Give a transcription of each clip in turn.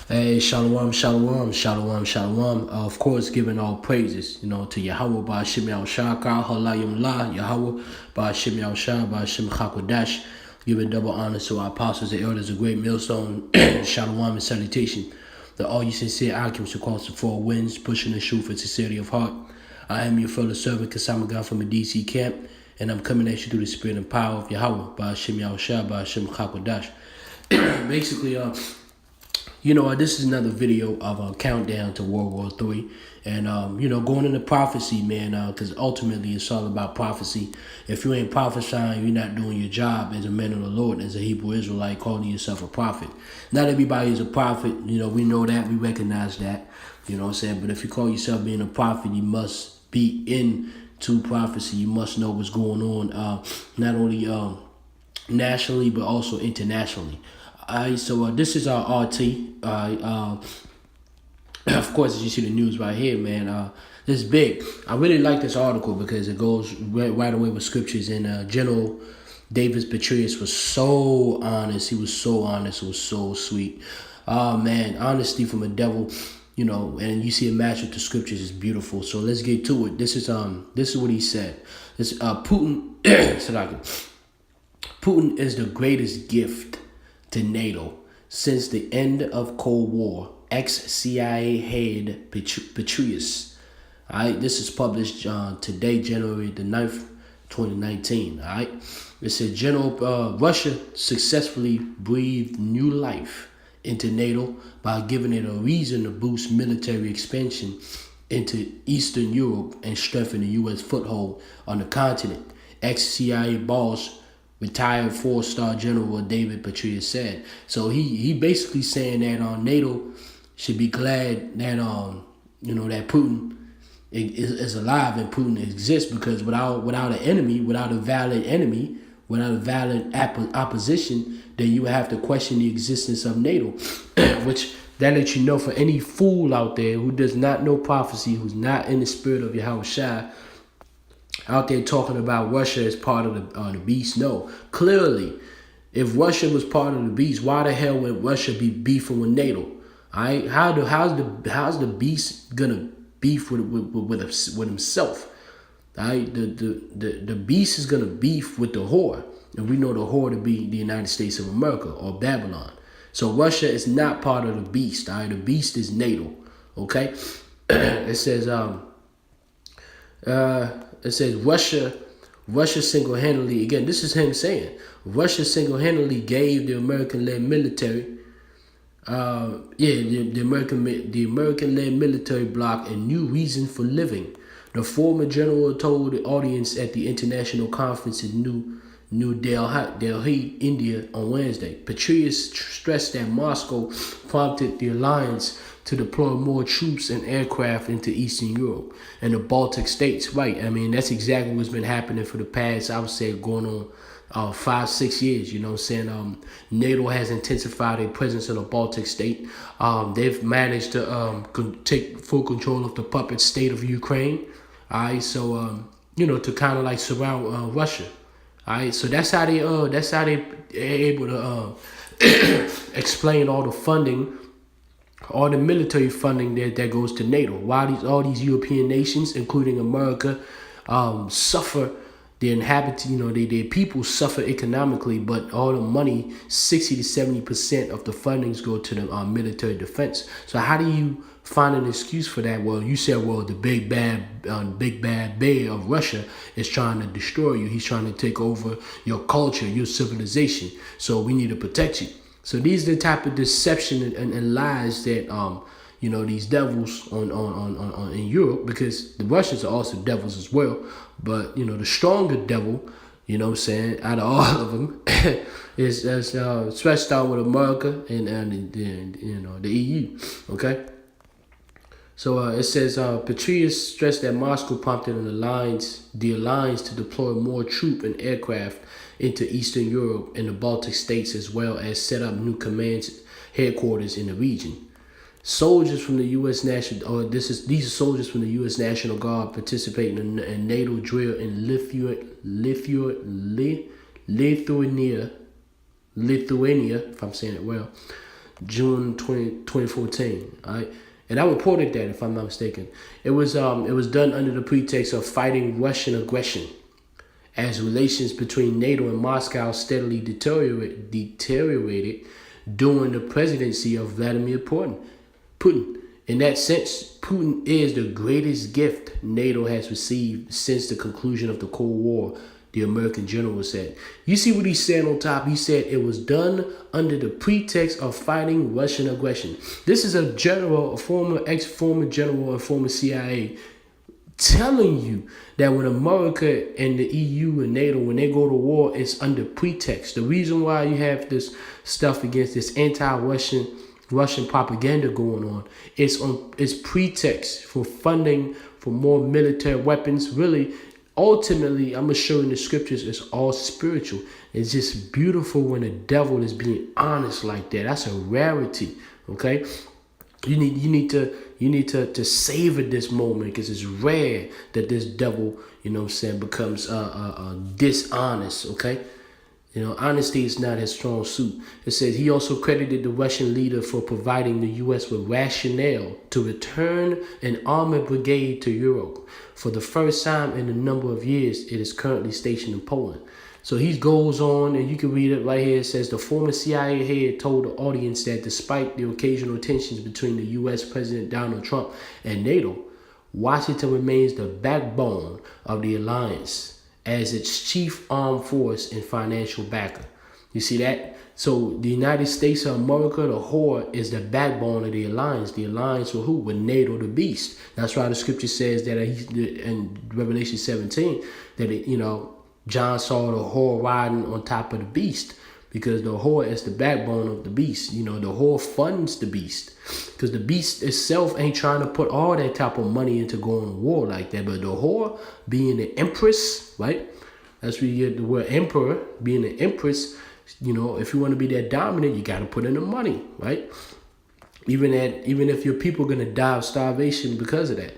Hey, shalom, shalom, shalom, shalom. Of course, giving all praises, to Yahweh by Hashem Yahushua, Halayim La, Yahweh by Hashem Yahushua, by Hashem Chakodash. Giving double honors to our apostles and elders, a great millstone, shalom and salutation. To all you sincere occupants across the four winds, pushing the shoe for sincerity of heart. I am your fellow servant, Kasama God from the DC camp, and I'm coming at you through the spirit and power of Yahweh by Hashem Yahushua, by Hashem Chakodash. Basically, this is another video of a countdown to World War III. And, going into prophecy, man, because ultimately it's all about prophecy. If you ain't prophesying, you're not doing your job as a man of the Lord, as a Hebrew Israelite, calling yourself a prophet. Not everybody is a prophet. We know that. We recognize that. You know what I'm saying? But if you call yourself being a prophet, you must be into prophecy. You must know what's going on, not only nationally, but also internationally. So this is our RT. Of course, as you see the news right here, man, this is big. I really like this article because it goes right away with scriptures. And General Davis Petraeus was so honest. He was so honest. It was so sweet. Man, honesty from a devil, and you see a match with the scriptures is beautiful. So let's get to it. This is what he said. Putin Putin is the greatest gift to NATO since the end of Cold War. Ex-CIA head Petraeus. All right, this is published today, January the 9th, 2019. All right, it said Russia successfully breathed new life into NATO by giving it a reason to boost military expansion into Eastern Europe and strengthen the U.S. foothold on the continent. Ex-CIA boss, retired 4-star General David Petraeus said. So he basically saying that NATO should be glad that that Putin is alive and Putin exists, because without an enemy, without a valid enemy, without a valid opposition, then you would have to question the existence of NATO, which that lets you know, for any fool out there who does not know prophecy, who's not in the spirit of Yahushua, out there talking about Russia as part of the beast. No, clearly, if Russia was part of the beast, why the hell would Russia be beefing with NATO? All right, how's the beast gonna beef with himself? All right, the beast is gonna beef with the whore, and we know the whore to be the United States of America or Babylon. So Russia is not part of the beast. All right, the beast is NATO. Okay, it says Russia single-handedly, again, this is him saying, Russia single-handedly gave the American-led military, the American-led military bloc a new reason for living. The former general told the audience at the international conference in New Delhi, India on Wednesday. Petraeus stressed that Moscow prompted the alliance to deploy more troops and aircraft into Eastern Europe and the Baltic states. Right, I mean, that's exactly what's been happening for the past, I would say, going on 5-6 years. You know what I'm saying? NATO has intensified their presence in the Baltic state. They've managed to take full control of the puppet state of Ukraine. All right, so to kind of like surround Russia. All right, so that's how they able to explain all the funding, all the military funding that goes to NATO. Why all these European nations, including America, suffer. The inhabitants, their people suffer economically, but all the money, 60 to 70% of the fundings go to the military defense. So how do you find an excuse for that? Well, you said, the big bad bear of Russia is trying to destroy you. He's trying to take over your culture, your civilization. So we need to protect you. So these are the type of deception and lies that these devils on in Europe, because the Russians are also devils as well. But the stronger devil, out of all of them, is stretched out with America and the EU. Okay. So it says Petraeus stressed that Moscow prompted the alliance to deploy more troop and aircraft into Eastern Europe and the Baltic states, as well as set up new command headquarters in the region. Soldiers from the U.S. these are soldiers from the U.S. National Guard participating in NATO drill in Lithuania, if I'm saying it well. June 2014. All right. And I reported that, if I'm not mistaken. It was done under the pretext of fighting Russian aggression, as relations between NATO and Moscow steadily deteriorated during the presidency of Vladimir Putin. In that sense, Putin is the greatest gift NATO has received since the conclusion of the Cold War, the American general said. You see what he said on top? He said it was done under the pretext of fighting Russian aggression. This is a general, a former general, and former CIA telling you that when America and the EU and NATO, when they go to war, it's under pretext. The reason why you have this stuff against this Russian propaganda going on, it's pretext for funding for more military weapons. Really, ultimately, I'm going to show in the scriptures, it's all spiritual. It's just beautiful when the devil is being honest like that. That's a rarity, okay? You need to savor this moment, because it's rare that this devil, becomes dishonest, okay? Honesty is not his strong suit. It says he also credited the Russian leader for providing the U.S. with rationale to return an armored brigade to Europe. For the first time in a number of years, it is currently stationed in Poland. So he goes on, and you can read it right here. It says the former CIA head told the audience that despite the occasional tensions between the U.S. President Donald Trump and NATO, Washington remains the backbone of the alliance as its chief armed force and financial backer. You see that? So the United States of America, the whore, is the backbone of the alliance. The alliance with who? With NATO, the beast. That's why the scripture says that in Revelation 17, that John saw the whore riding on top of the beast, because the whore is the backbone of the beast. The whore funds the beast, because the beast itself ain't trying to put all that type of money into going to war like that. But the whore, being the empress, right? That's where you get the word emperor, being the empress. If you want to be that dominant, you got to put in the money, right? Even if your people are going to die of starvation because of that,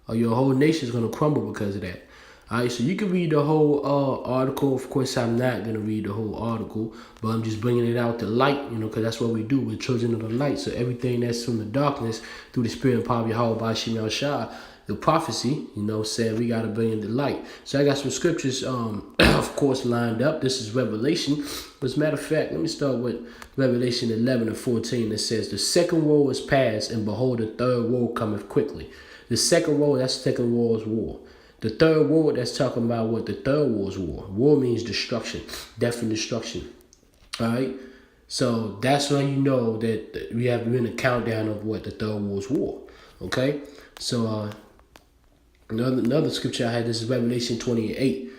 or your whole nation is going to crumble because of that. All right, so you can read the whole article. Of course, I'm not going to read the whole article, but I'm just bringing it out to light, because that's what we do. We're children of the light. So everything that's from the darkness through the spirit and power of Yahweh by Shemel Shah, the prophecy, said we got to bring in the light. So I got some scriptures, of course, lined up. This is Revelation. But as a matter of fact, let me start with Revelation 11 and 14. It says, the second woe is past, and behold, the third woe cometh quickly. The second woe, that's second world's war. The third war, that's talking about what? The third war's war. War means destruction, death and destruction. All right? So that's when you know that we have been a countdown of what? The third war's war. Okay? So another scripture I had, this is Revelation 28.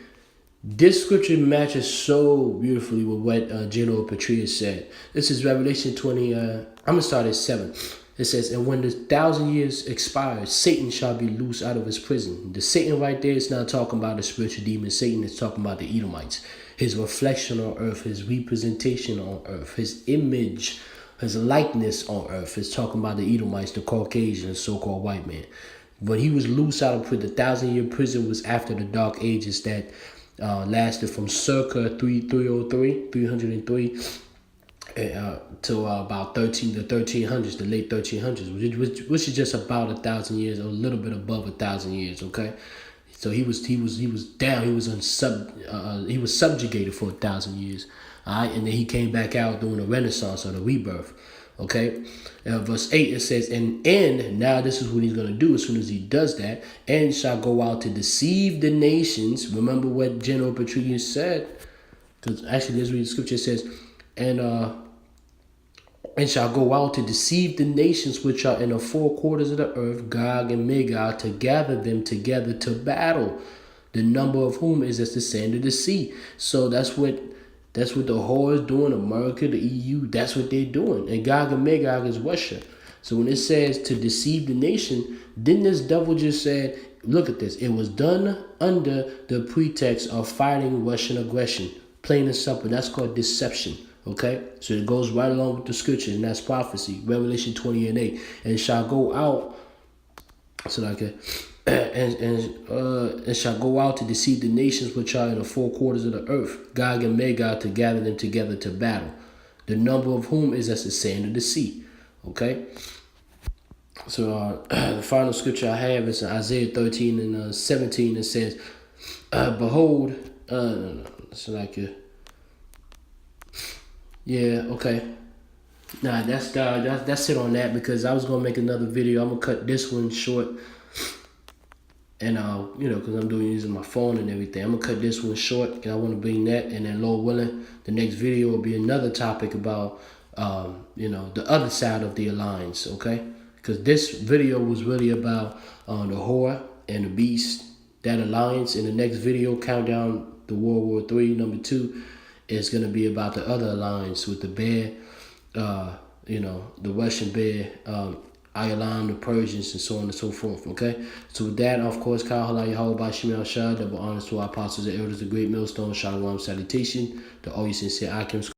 This scripture matches so beautifully with what General Petraeus said. This is Revelation 20. I'm going to start at 7. It says, and when the 1,000 years expires, Satan shall be loosed out of his prison. The Satan right there is not talking about the spiritual demon Satan. It's talking about the Edomites. His reflection on earth, his representation on earth, his image, his likeness on earth. It's talking about the Edomites, the Caucasians, so-called white man. When he was loose out of prison, the 1,000-year prison was after the Dark Ages that lasted from circa 303 to about the 1300s, the late 1300s, which is just about 1,000 years, or a little bit above 1,000 years. Okay, so he was down. He was subjugated for 1,000 years. All right, and then he came back out during the Renaissance or the rebirth. Okay, verse 8, it says, and now this is what he's going to do as soon as he does that, and shall go out to deceive the nations. Remember what General Petraeus said, because actually let's read the scripture. It says, and shall go out to deceive the nations which are in the four quarters of the earth, Gog and Magog, to gather them together to battle, the number of whom is as the sand of the sea. So that's what the whore is doing. America, the EU, that's what they're doing. And Gog and Magog is Russia. So when it says to deceive the nation, didn't this devil just said, look at this, it was done under the pretext of fighting Russian aggression. Plain and simple. That's called deception. Okay, so it goes right along with the scripture, and that's prophecy. Revelation 20 and 8, and shall go out, and shall go out to deceive the nations which are in the four quarters of the earth, Gog and Magog, to gather them together to battle. the number of whom is as the sand of the sea. Okay? So the final scripture I have is Isaiah 13 and 17. It says, behold, it's like a, yeah, okay. Nah, that's it on that, because I was gonna make another video. I'm gonna cut this one short, and you know, because I'm using my phone and everything. I'm gonna cut this one short because I want to bring that, and then Lord willing, the next video will be another topic about you know, the other side of the alliance. Okay, because this video was really about the whore and the beast, that alliance. In the next video, countdown to World War III, #2, is gonna be about the other alliance with the bear. You know, the Russian bear, Ireland, the Persians, and so on and so forth. Okay, so with that, of course, Kyle Halal Yahweh Shemel Shah, double honors to our apostles and elders, the great millstone, Shalom salutation to all you sincere Akim